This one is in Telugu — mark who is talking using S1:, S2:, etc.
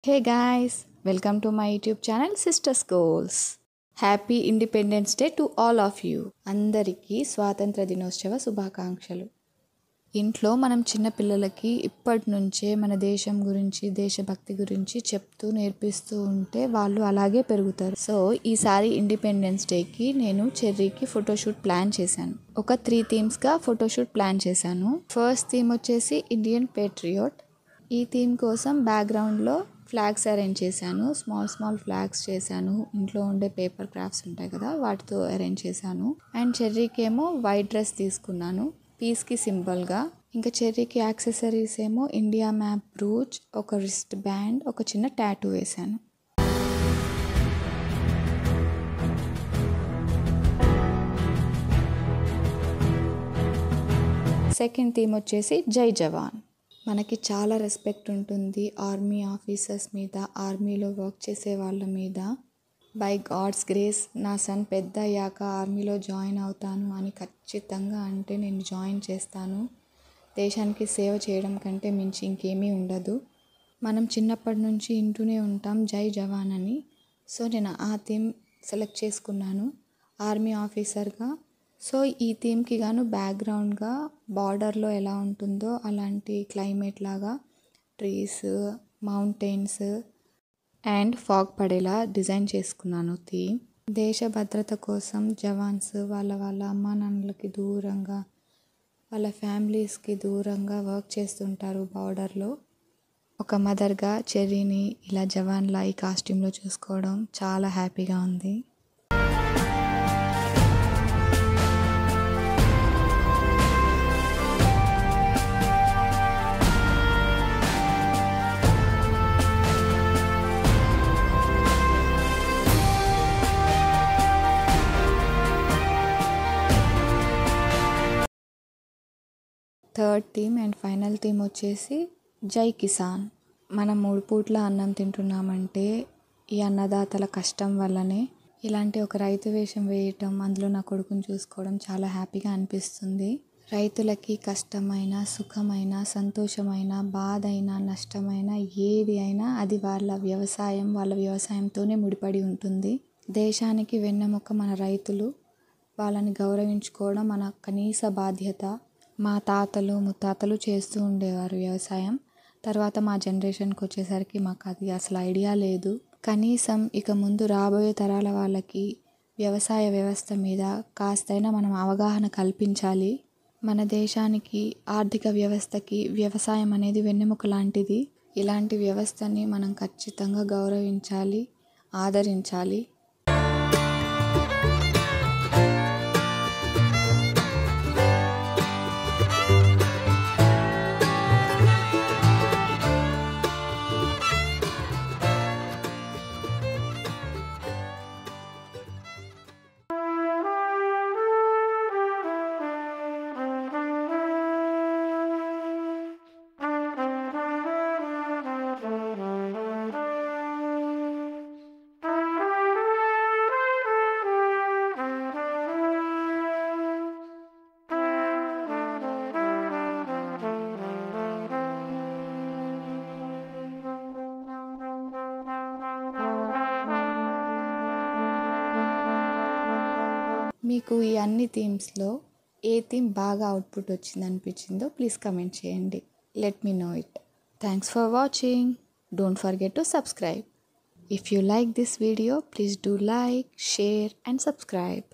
S1: Hey guys, welcome to my YouTube channel Sisters Goals. Happy Independence Day to all of you. అందరికీ స్వాతంత్ర దినోత్సవ శుభాకాంక్షలు. ఇంట్లో మనం చిన్న పిల్లలకి ఇప్పటి నుంచే మన దేశం గురించి దేశభక్తి గురించి చెప్తూ నేర్పిస్తూ ఉంటే వాళ్ళు అలాగే పెరుగుతారు. సో ఈసారి ఇండిపెండెన్స్ డేకి నేను చెర్రీకి ఫోటోషూట్ ప్లాన్ చేశాను. ఒక 3 థీమ్స్గా ఫోటోషూట్ ప్లాన్ చేశాను. ఫస్ట్ థీమ్ వచ్చేసి ఇండియన్ పేట్రియోట్. ఈ థీమ్ కోసం బ్యాక్గ్రౌండ్లో ఫ్లాగ్స్ అరేంజ్ చేశాను. స్మాల్ ఫ్లాగ్స్ చేశాను. ఇంట్లో ఉండే పేపర్ క్రాఫ్ట్స్ ఉంటాయి కదా, వాటితో అరేంజ్ చేశాను. అండ్ చెర్రీకి ఏమో వైట్ డ్రెస్ తీసుకున్నాను, పీస్కి సింబల్గా. ఇంకా చెర్రీకి యాక్సెసరీస్ ఏమో ఇండియా మ్యాప్ బ్రూచ్, ఒక రిస్ట్ బ్యాండ్, ఒక చిన్న టాటూ వేశాను. సెకండ్ థీమ్ వచ్చేసి జై జవాన్. మనకి చాలా రెస్పెక్ట్ ఉంటుంది ఆర్మీ ఆఫీసర్స్ మీద, ఆర్మీలో వర్క్ చేసే వాళ్ళ మీద. బై గాడ్స్ గ్రేస్ నా సన్ పెద్ద అయ్యాక ఆర్మీలో జాయిన్ అవుతాను అని ఖచ్చితంగా అంటే నేను జాయిన్ చేస్తాను. దేశానికి సేవ చేయడం కంటే మించి ఇంకేమీ ఉండదు. మనం చిన్నప్పటి నుంచి వింటూనే ఉంటాం జై జవాన్ అని. సో నేను ఆ థీమ్ సెలెక్ట్ చేసుకున్నాను ఆర్మీ ఆఫీసర్గా. సో ఈ థీమ్కి గాను బ్యాక్గ్రౌండ్గా బార్డర్లో ఎలా ఉంటుందో అలాంటి క్లైమేట్ లాగా ట్రీస్, మౌంటైన్స్ అండ్ ఫాగ్ పడేలా డిజైన్ చేసుకున్నాను థీమ్. దేశ భద్రత కోసం జవాన్స్ వాళ్ళ అమ్మా నాన్నలకి దూరంగా, వాళ్ళ ఫ్యామిలీస్కి దూరంగా వర్క్ చేస్తుంటారు బార్డర్లో. ఒక మదర్గా చెర్రీని ఇలా జవాన్లా ఈ కాస్ట్యూమ్లో చూసుకోవడం చాలా హ్యాపీగా ఉంది. Third theme and final theme వచ్చేసి జై కిసాన్. మనం 3 పూట్ల అన్నం తింటున్నామంటే ఈ అన్నదాతల కష్టం వల్లనే. ఇలాంటి ఒక రైతు వేషం వేయటం, అందులో నా కొడుకుని చూసుకోవడం చాలా హ్యాపీగా అనిపిస్తుంది. రైతులకి కష్టమైన, సుఖమైన, సంతోషమైన, బాధ అయినా, నష్టమైన, ఏది అయినా అది వాళ్ళ వ్యవసాయంతోనే ముడిపడి ఉంటుంది. దేశానికి వెన్నెముక మన రైతులు. వాళ్ళని గౌరవించుకోవడం మన కనీస బాధ్యత. మా తాతలు ముత్తాతలు చేస్తూ ఉండేవారు వ్యవసాయం. తర్వాత మా జనరేషన్కి వచ్చేసరికి మాకు అది అసలు ఐడియా లేదు. కనీసం ఇక ముందు రాబోయే తరాల వాళ్ళకి వ్యవసాయ వ్యవస్థ మీద కాస్తైనా మనం అవగాహన కల్పించాలి. మన దేశానికి, ఆర్థిక వ్యవస్థకి వ్యవసాయం అనేది వెన్నెముక లాంటిది. ఇలాంటి వ్యవస్థని మనం ఖచ్చితంగా గౌరవించాలి, ఆదరించాలి. మీకు ఈ అన్ని థీమ్స్లో ఏ థీమ్ బాగా అవుట్పుట్ వచ్చింది అనిపించిందో ప్లీజ్ కమెంట్ చేయండి. Let me know it. Thanks for watching. Don't forget to subscribe. If you like this video, please do like, share and subscribe.